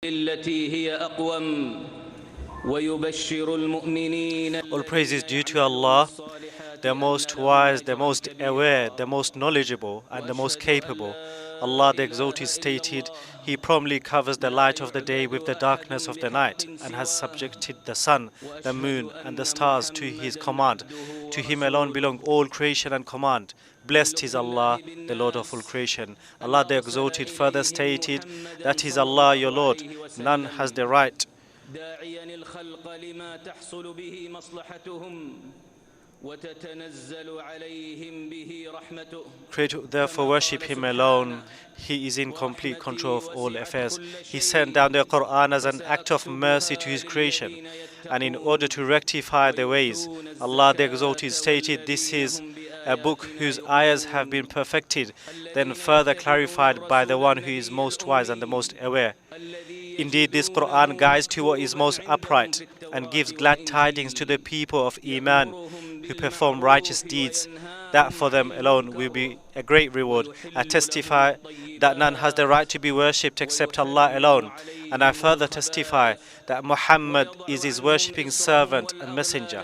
التي هي أقوم ويبشر المؤمنين. All praise is due to Allah, the most wise, the most aware, the most knowledgeable, and the most capable. Allah the Exalted stated, He promptly covers the light of the day with the darkness of the night, and has subjected the sun, the moon, and the stars to His command. To Him alone belong all creation and command. Blessed is Allah, the Lord of all creation. Allah the Exalted further stated, that is Allah your Lord, none has the right داعيا الخلق لما تحصل به مصلحتهم وتتنزل عليهم به رحمته. Therefore worship Him alone. He is in complete control of all affairs. He sent down the Quran as an act of mercy to His creation, and in order to rectify their ways. Allah the Exalted stated, this is a book whose ayahs have been perfected, then further clarified by the one who is most wise and the most aware. Indeed, this Quran guides to what is most upright and gives glad tidings to the people of Iman who perform righteous deeds. That for them alone will be a great reward. I testify that none has the right to be worshipped except Allah alone. And I further testify that Muhammad is His worshipping servant and messenger.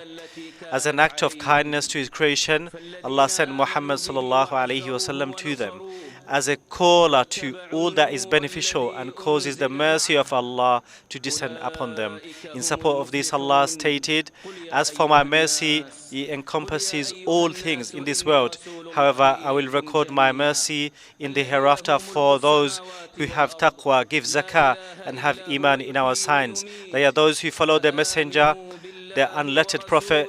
As an act of kindness to His creation, Allah sent Muhammad sallallahu alaihi wasallam to them as a caller to all that is beneficial and causes the mercy of Allah to descend upon them. In support of this, Allah stated, as for my mercy, it encompasses all things in this world. However, I will record my mercy in the hereafter for those who have taqwa, give zakah, and have iman in our signs. They are those who follow the messenger, the unlettered prophet,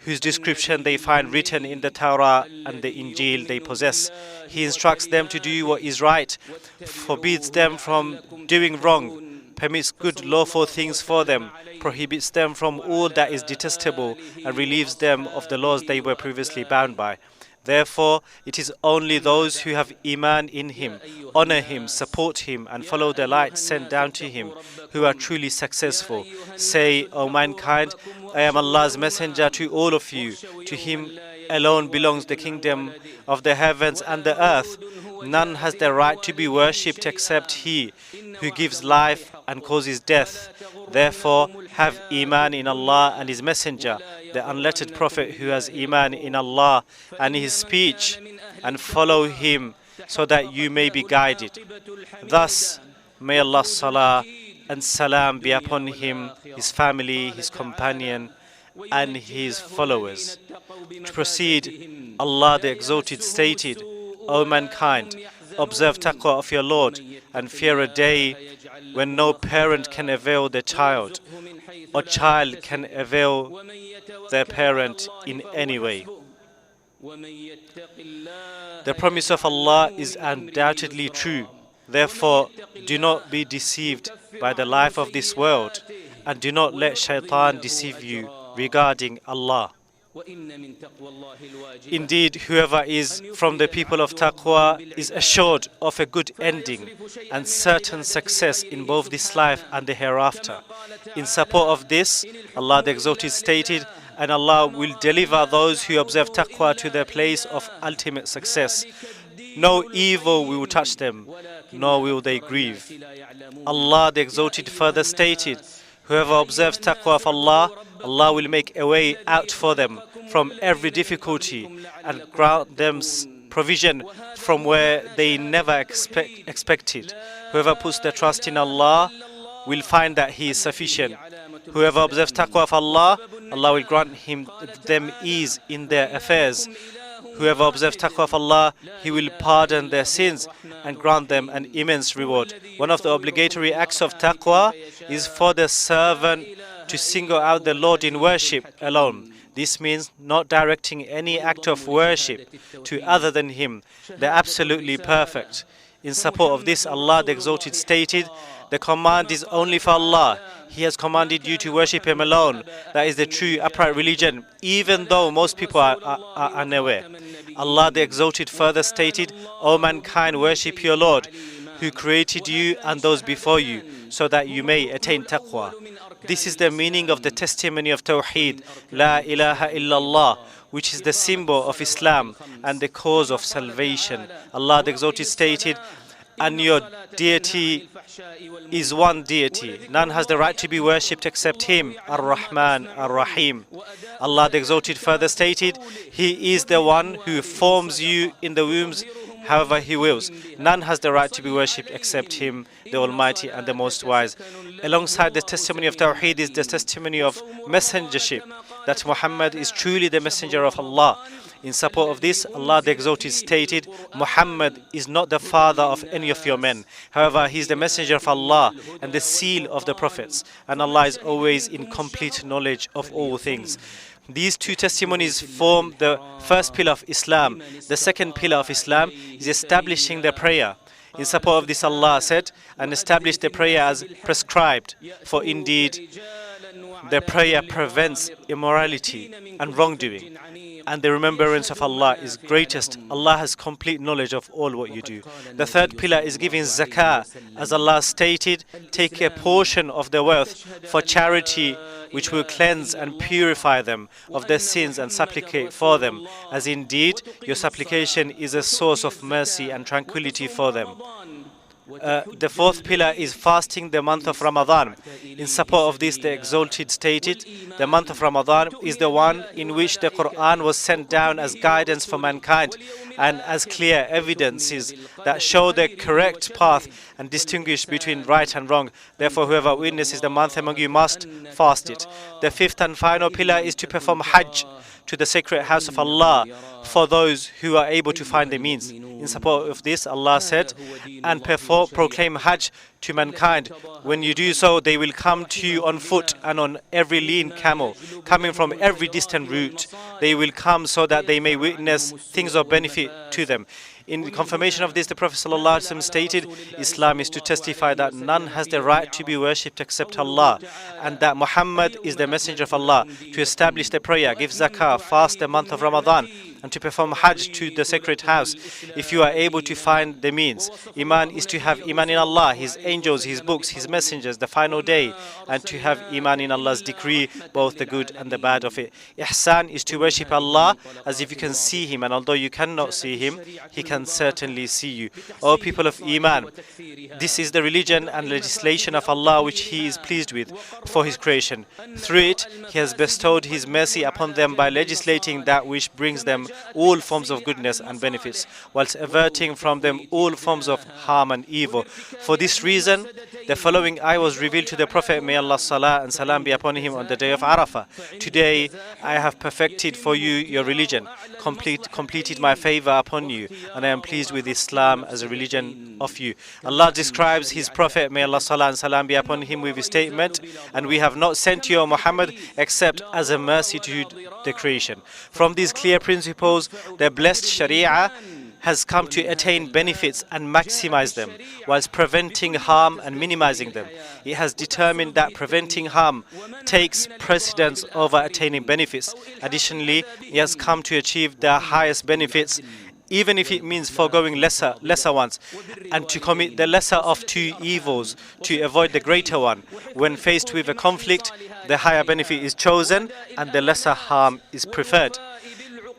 whose description they find written in the Torah and the Injil they possess. He instructs them to do what is right, forbids them from doing wrong, permits good lawful things for them, prohibits them from all that is detestable, and relieves them of the laws they were previously bound by. Therefore, it is only those who have iman in Him, honor Him, support Him, and follow the light sent down to Him, who are truly successful. Say, O mankind, I am Allah's messenger to all of you. To Him alone belongs the kingdom of the heavens and the earth. None has the right to be worshipped except He, who gives life and causes death. Therefore, have iman in Allah and His messenger, the unlettered prophet who has iman in Allah and His speech, and follow him so that you may be guided. Thus, may Allah's salah and salam be upon him, his family, his companion, and his followers. To proceed, Allah the Exalted stated, O mankind, observe taqwa of your Lord and fear a day when no parent can avail their child, or child can avail their parent in any way. The promise of Allah is undoubtedly true. Therefore, do not be deceived by the life of this world, and do not let shaitan deceive you regarding Allah. Indeed, whoever is from the people of taqwa is assured of a good ending and certain success in both this life and the hereafter. In support of this, Allah the Exalted stated, and Allah will deliver those who observe taqwa to their place of ultimate success. No evil will touch them, nor will they grieve. Allah the Exalted further stated, whoever observes taqwa of Allah, Allah will make a way out for them from every difficulty and grant them provision from where they never expected. Whoever puts their trust in Allah will find that He is sufficient. Whoever observes taqwa of Allah, Allah will grant them ease in their affairs. Whoever observes taqwa of Allah, He will pardon their sins and grant them an immense reward. One of the obligatory acts of taqwa is for the servant to single out the Lord in worship alone. This means not directing any act of worship to other than Him, the absolutely perfect. In support of this, Allah the Exalted stated, the command is only for Allah. He has commanded you to worship Him alone. That is the true upright religion, even though most people are unaware. Allah the Exalted further stated, O mankind, worship your Lord, who created you and those before you, so that you may attain taqwa. This is the meaning of the testimony of Tawheed, La ilaha illallah, which is the symbol of Islam and the cause of salvation. Allah the Exalted stated, and your deity is one deity. None has the right to be worshipped except Him, Ar-Rahman, Ar-Rahim. Allah the Exalted further stated, He is the one who forms you in the wombs however He wills. None has the right to be worshipped except Him, the Almighty and the Most Wise. Alongside the testimony of Tawheed is the testimony of messengership, that Muhammad is truly the messenger of Allah. In support of this, Allah the Exalted stated, Muhammad is not the father of any of your men. However, he is the messenger of Allah and the seal of the prophets. And Allah is always in complete knowledge of all things. These two testimonies form the first pillar of Islam. The second pillar of Islam is establishing the prayer. In support of this, Allah said, and establish the prayer as prescribed. For indeed, the prayer prevents immorality and wrongdoing. And the remembrance of Allah is greatest. Allah has complete knowledge of all what you do. The third pillar is giving zakah. As Allah stated, take a portion of the wealth for charity, which will cleanse and purify them of their sins and supplicate for them, as indeed your supplication is a source of mercy and tranquility for them. The fourth pillar is fasting the month of Ramadan. In support of this, the Exalted stated, the month of Ramadan is the one in which the Quran was sent down as guidance for mankind and as clear evidences that show the correct path and distinguish between right and wrong. Therefore, whoever witnesses the month among you must fast it. The fifth and final pillar is to perform Hajj to the sacred house of Allah for those who are able to find the means. In support of this, Allah said, and proclaim Hajj to mankind. When you do so, they will come to you on foot and on every lean camel, coming from every distant route. They will come so that they may witness things of benefit to them. In confirmation of this, the Prophet ﷺ stated, Islam is to testify that none has the right to be worshipped except Allah, and that Muhammad is the messenger of Allah, to establish the prayer, give zakah, fast the month of Ramadan, and to perform Hajj to the sacred house, if you are able to find the means. Iman is to have Iman in Allah, His angels, His books, His messengers, the final day, and to have Iman in Allah's decree, both the good and the bad of it. Ihsan is to worship Allah as if you can see Him, and although you cannot see Him, He can certainly see you. O people of Iman, this is the religion and legislation of Allah which He is pleased with for His creation. Through it, He has bestowed His mercy upon them by legislating that which brings them all forms of goodness and benefits, whilst averting from them all forms of harm and evil. For this reason, the following ayah was revealed to the Prophet, may Allah's salah and salam be upon him, on the day of Arafat. Today, I have perfected for you your religion, completed my favor upon you, and I am pleased with Islam as a religion of you. Allah describes His Prophet, may Allah's salah and salam be upon him, with His statement, and we have not sent you, O Muhammad, except as a mercy to the creation. From these clear principles, the blessed Sharia has come to attain benefits and maximize them, whilst preventing harm and minimizing them. It has determined that preventing harm takes precedence over attaining benefits. Additionally, it has come to achieve the highest benefits, even if it means foregoing lesser ones, and to commit the lesser of two evils to avoid the greater one. When faced with a conflict, the higher benefit is chosen and the lesser harm is preferred.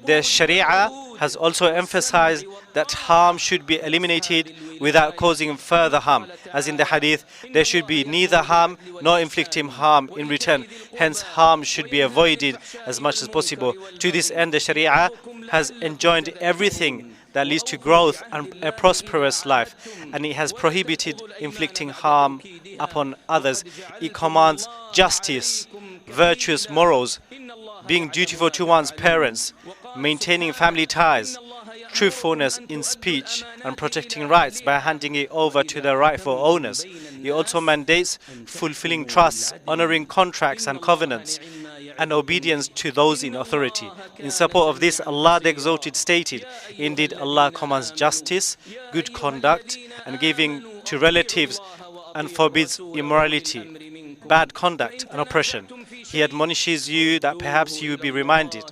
The Sharia has also emphasized that harm should be eliminated without causing further harm. As in the hadith, there should be neither harm nor inflicting harm in return. Hence, harm should be avoided as much as possible. To this end, the Sharia has enjoined everything that leads to growth and a prosperous life, and it has prohibited inflicting harm upon others. It commands justice, virtuous morals, being dutiful to one's parents, maintaining family ties, truthfulness in speech, and protecting rights by handing it over to the rightful owners. It also mandates fulfilling trusts, honoring contracts and covenants, and obedience to those in authority. In support of this, Allah the Exalted stated, indeed Allah commands justice, good conduct, and giving to relatives, and forbids immorality, bad conduct, and oppression. He admonishes you that perhaps you will be reminded,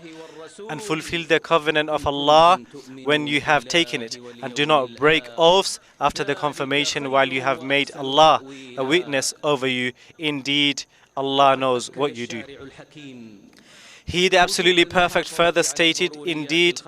and fulfill the covenant of Allah when you have taken it, and do not break oaths after the confirmation while you have made Allah a witness over you. Indeed, Allah knows what you do. He, the absolutely perfect, further stated, indeed,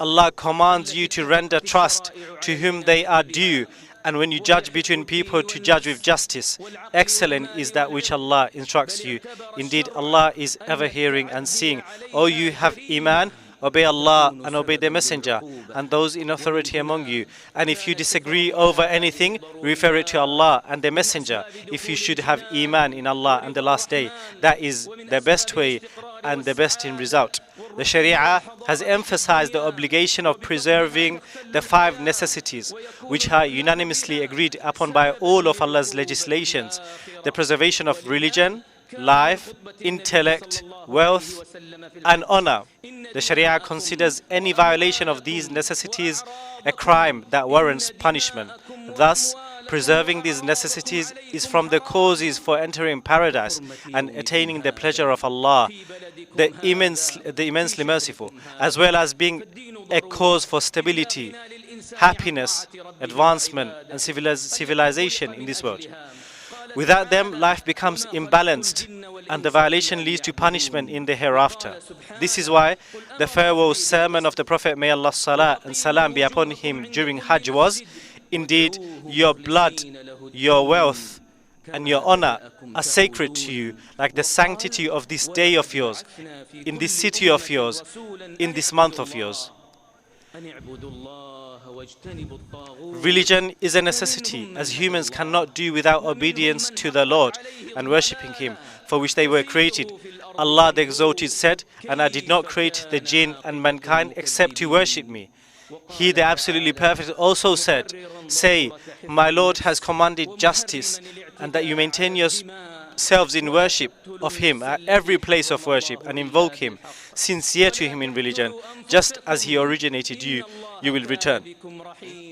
Allah commands you to render trust to whom they are due, And when you judge between people, to judge with justice. Excellent is that which Allah instructs you. Indeed, Allah is ever hearing and seeing. O you have Iman, obey Allah and obey the Messenger and those in authority among you. And if you disagree over anything, refer it to Allah and the Messenger. If you should have Iman in Allah and the last day, that is the best way and the best in result. The Sharia has emphasized the obligation of preserving the 5 necessities, which are unanimously agreed upon by all of Allah's legislations: the preservation of religion, life, intellect, wealth, and honor. The Sharia considers any violation of these necessities a crime that warrants punishment. Thus, preserving these necessities is from the causes for entering paradise and attaining the pleasure of Allah, the immensely merciful, as well as being a cause for stability, happiness, advancement, and civilization in this world. Without them, life becomes imbalanced and the violation leads to punishment in the hereafter. This is why the farewell sermon of the Prophet, may Allah's salah and salam be upon him, during Hajj was, indeed, your blood, your wealth, and your honor are sacred to you, like the sanctity of this day of yours, in this city of yours, in this month of yours. Religion is a necessity, as humans cannot do without obedience to the Lord and worshipping Him, for which they were created. Allah the Exalted said, "And I did not create the jinn and mankind except to worship me." He, the Absolutely Perfect, also said, "Say, my Lord has commanded justice, and that you maintain yourselves in worship of Him at every place of worship, and invoke Him, sincere to Him in religion, just as He originated you, you will return."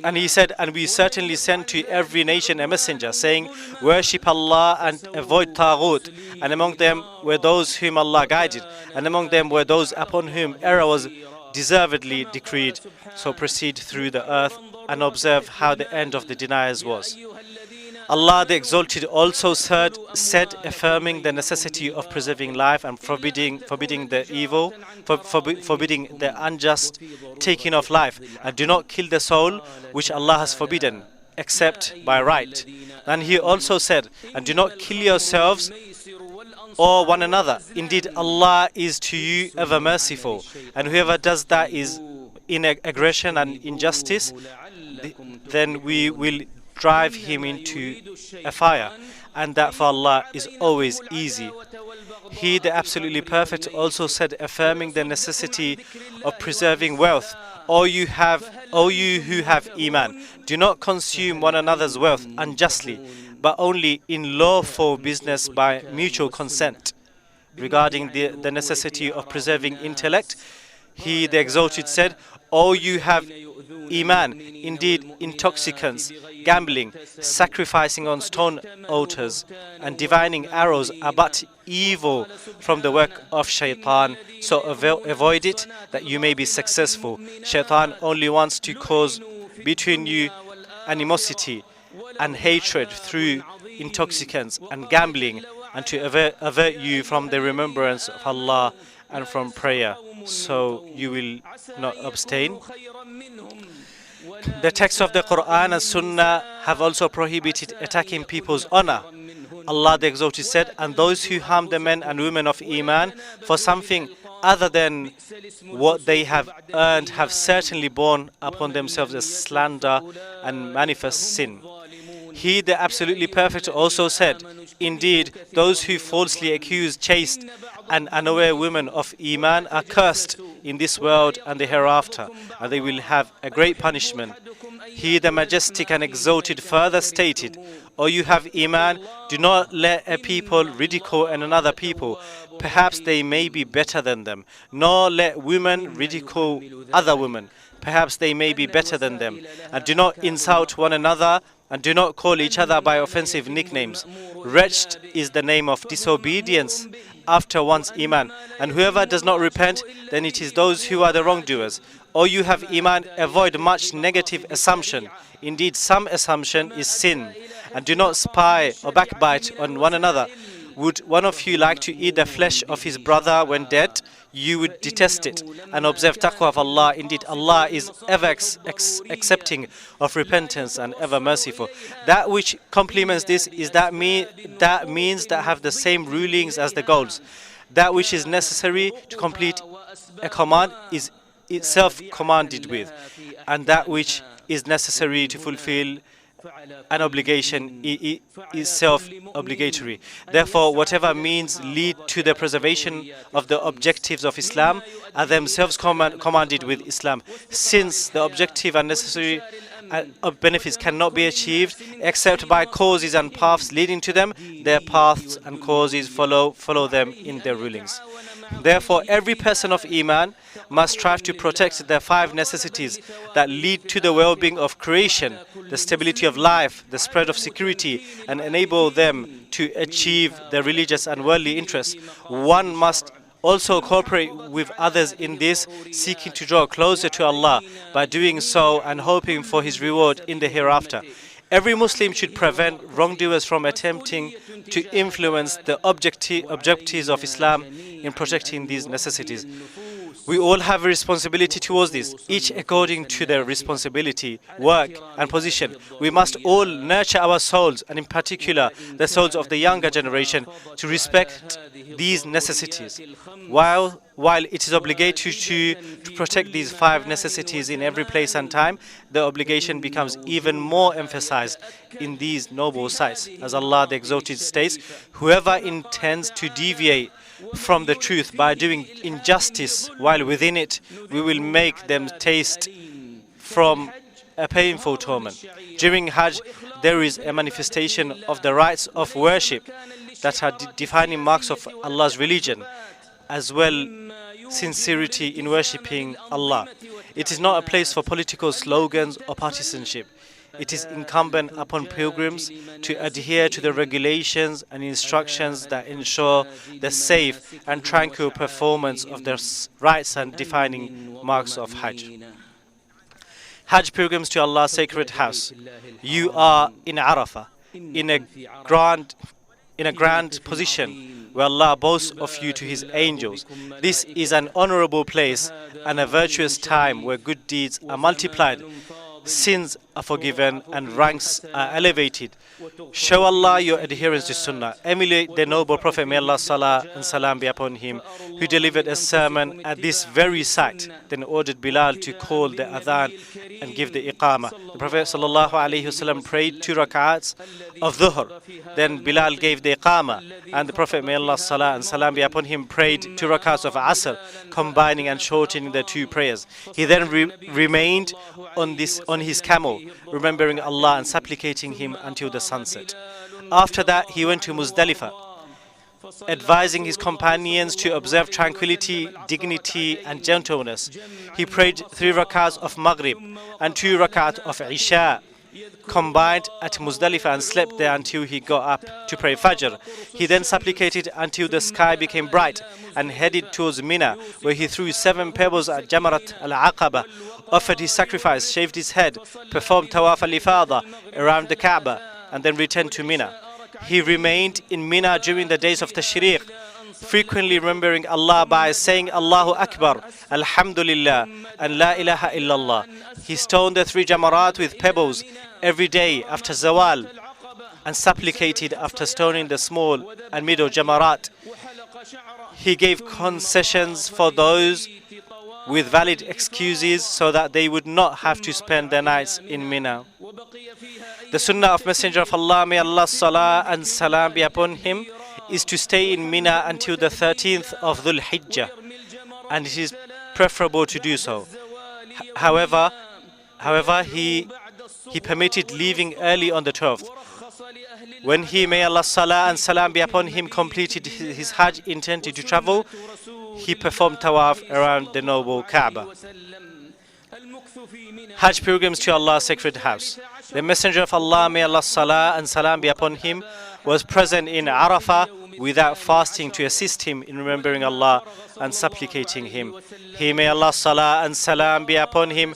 And He said, "And we certainly sent to every nation a messenger, saying, worship Allah and avoid Taghut. And among them were those whom Allah guided, and among them were those upon whom error was deservedly decreed. So proceed through the earth and observe how the end of the deniers was." Allah the Exalted also said, affirming the necessity of preserving life and forbidding the evil, forbidding the unjust taking of life, and do not kill the soul which Allah has forbidden, except by right. And He also said, "And do not kill yourselves or one another. Indeed, Allah is to you ever merciful, and whoever does that is in aggression and injustice, then we will drive him into a fire, and that for Allah is always easy." He, the Absolutely Perfect, also said, affirming the necessity of preserving wealth, O you who have Iman, do not consume one another's wealth unjustly, but only in lawful business by mutual consent. Regarding the necessity of preserving intellect, He, the Exalted, said, "O you have Iman, indeed intoxicants, gambling, sacrificing on stone altars, and divining arrows are but evil from the work of Shaitan, so avoid it that you may be successful. Shaitan only wants to cause between you animosity and hatred through intoxicants and gambling, and to avert you from the remembrance of Allah and from prayer, so you will not abstain." The texts of the Quran and Sunnah have also prohibited attacking people's honor. Allah the Exalted said, "And those who harm the men and women of Iman for something other than what they have earned have certainly borne upon themselves a slander and manifest sin." He, the Absolutely Perfect, also said, "Indeed, those who falsely accuse chaste and unaware women of Iman are cursed in this world and the hereafter, and they will have a great punishment." He, the Majestic and Exalted, further stated, "O you have Iman, do not let a people ridicule another people, perhaps they may be better than them, nor let women ridicule other women, perhaps they may be better than them, and do not insult one another, and do not call each other by offensive nicknames. Wretched is the name of disobedience after one's Iman, and whoever does not repent, then it is those who are the wrongdoers. O you have Iman, avoid much negative assumption. Indeed, some assumption is sin. And do not spy or backbite on one another. would one of you like to eat the flesh of his brother when dead? You would detest it and observe taqwa of Allah. Indeed, Allah is ever accepting of repentance and ever merciful. That which complements this is that means that have the same rulings as the goals. That which is necessary to complete a command is itself commanded with, and that which is necessary to fulfill an obligation is self-obligatory. Therefore, whatever means lead to the preservation of the objectives of Islam are themselves commanded with Islam. Since the objective and necessary benefits cannot be achieved except by causes and paths leading to them, their paths and causes follow them in their rulings. Therefore, every person of Iman must strive to protect the 5 necessities that lead to the well-being of creation, the stability of life, the spread of security, and enable them to achieve their religious and worldly interests. One must also cooperate with others in this, seeking to draw closer to Allah by doing so and hoping for His reward in the hereafter. Every Muslim should prevent wrongdoers from attempting to influence the objectives of Islam in protecting these necessities. We all have a responsibility towards this, each according to their responsibility, work and position. We must all nurture our souls, and in particular the souls of the younger generation, to respect these necessities. While it is obligatory to protect these 5 necessities in every place and time, the obligation becomes even more emphasized in these noble sites. As Allah the Exalted states, whoever intends to deviate from the truth by doing injustice while within it, we will make them taste from a painful torment. During Hajj, there is a manifestation of the rites of worship that are defining marks of Allah's religion, as well sincerity in worshipping Allah. It is not a place for political slogans or partisanship. It is incumbent upon pilgrims to adhere to the regulations and instructions that ensure the safe and tranquil performance of their rites and defining marks of Hajj. Hajj pilgrims to Allah's sacred house. You are in Arafat, in a grand position where Allah boasts of you to His angels. This is an honorable place and a virtuous time where good deeds are multiplied, sins are forgiven, and ranks are elevated. Show Allah your adherence to Sunnah. Emulate the noble Prophet, may Allah's salah and salam be upon him, who delivered a sermon at this very site, then ordered Bilal to call the adhan and give the iqamah. The Prophet ﷺ prayed 2 rak'ats of dhuhr. Then Bilal gave the iqamah, and the Prophet, may Allah's salah and salam be upon him, prayed 2 rak'ats of asr, combining and shortening the 2 prayers. He then remained on his camel, remembering Allah and supplicating Him until the sunset. After that, he went to Muzdalifah, advising his companions to observe tranquility, dignity, and gentleness. He prayed 3 rak'ats of Maghrib and 2 rak'ats of Isha, combined at Muzdalifah, and slept there until he got up to pray Fajr. He then supplicated until the sky became bright and headed towards Mina, where he threw 7 pebbles at Jamarat al-Aqaba, offered his sacrifice, shaved his head, performed Tawaf al-Ifada around the Kaaba, and then returned to Mina. He remained in Mina during the days of Tashriq, frequently remembering Allah by saying Allahu Akbar, Alhamdulillah, and La ilaha illallah. He stoned the 3 Jamarat with pebbles every day after Zawal, and supplicated after stoning the small and middle Jamarat. He gave concessions for those with valid excuses so that they would not have to spend their nights in Mina. The sunnah of Messenger of Allah, may Allah's salah and salam be upon him, is to stay in Mina until the 13th of Dhul Hijjah, and it is preferable to do so. However, he permitted leaving early on the 12th. When he, may Allah's salah and salam be upon him, completed his Hajj intending to travel, he performed tawaf around the noble Kaaba. Hajj pilgrims to Allah's sacred house. The Messenger of Allah, may Allah's salah and salam be upon him, was present in Arafat without fasting to assist him in remembering Allah and supplicating him. He, may Allah's salah and salam be upon him,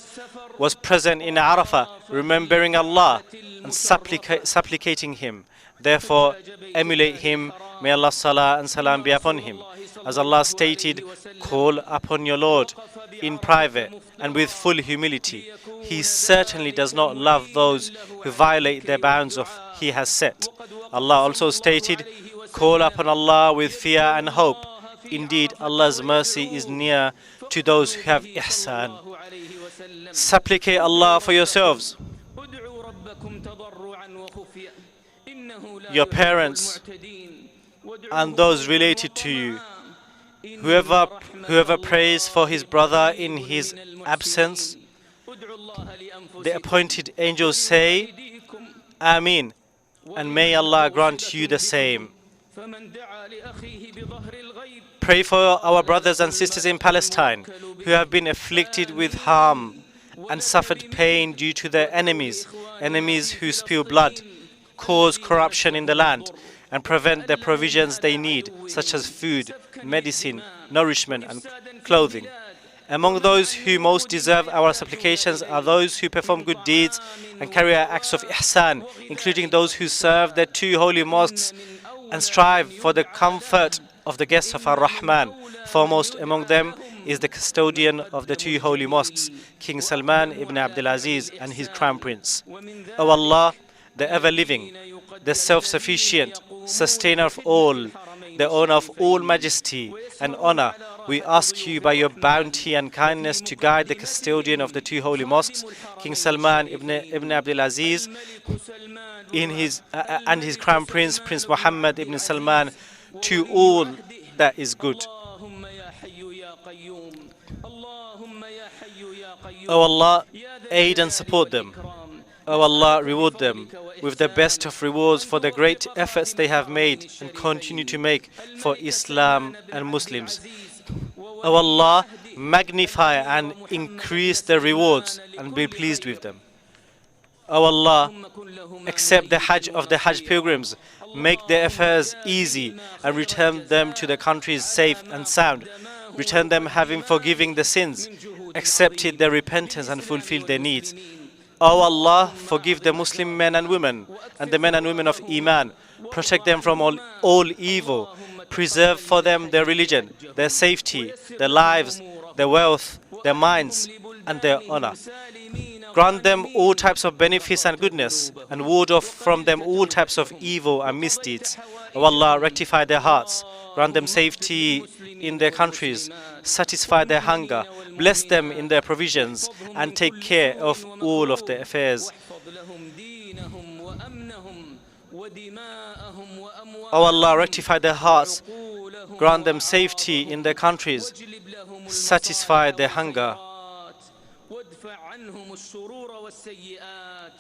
was present in Arafat remembering Allah and supplicating him. Therefore, emulate him. May Allah's salah and salam be upon him. As Allah stated, call upon your Lord in private and with full humility. He certainly does not love those who violate the bounds of He has set. Allah also stated, call upon Allah with fear and hope. Indeed, Allah's mercy is near to those who have ihsan. Supplicate Allah for yourselves, your parents, and those related to you. Whoever prays for his brother in his absence, the appointed angels say, Ameen, and may Allah grant you the same. Pray for our brothers and sisters in Palestine who have been afflicted with harm and suffered pain due to their enemies who spill blood, cause corruption in the land, and prevent the provisions they need, such as food, medicine, nourishment, and clothing. Among those who most deserve our supplications are those who perform good deeds and carry out acts of ihsan, including those who serve the two holy mosques and strive for the comfort of the guests of Ar-Rahman. Foremost among them is the custodian of the two holy mosques, King Salman ibn Abdul Aziz and his crown prince. O Allah, the ever-living, the self-sufficient, sustainer of all, the owner of all majesty and honor, we ask you by your bounty and kindness to guide the custodian of the two holy mosques, King Salman ibn Abdul Aziz, and his crown prince, Prince Muhammad ibn Salman, to all that is good. O Allah, aid and support them. O Allah, reward them with the best of rewards for the great efforts they have made and continue to make for Islam and Muslims. O Allah, magnify and increase their rewards and be pleased with them. O Allah, accept the Hajj of the Hajj pilgrims, make their affairs easy and return them to their countries safe and sound. Return them having forgiven the sins, accepted their repentance and fulfilled their needs. O Allah, forgive the Muslim men and women and the men and women of Iman. Protect them from all evil. Preserve for them their religion, their safety, their lives, their wealth, their minds, and their honor. Grant them all types of benefits and goodness, and ward off from them all types of evil and misdeeds. O Allah, rectify their hearts, grant them safety in their countries, satisfy their hunger, bless them in their provisions, and take care of all of their affairs. O Allah, rectify their hearts, grant them safety in their countries, satisfy their hunger,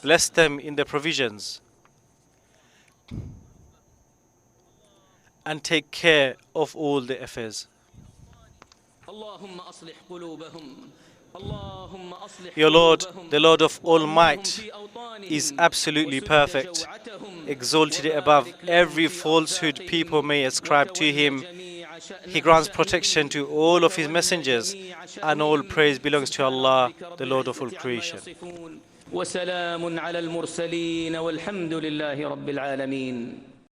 bless them in their provisions, and take care of all the affairs. Your Lord, the Lord of all might, is absolutely perfect, exalted above every falsehood people may ascribe to him. He grants protection to all of his messengers, and all praise belongs to Allah, the Lord of all creation. وسلام على المرسلين والحمد لله رب العالمين.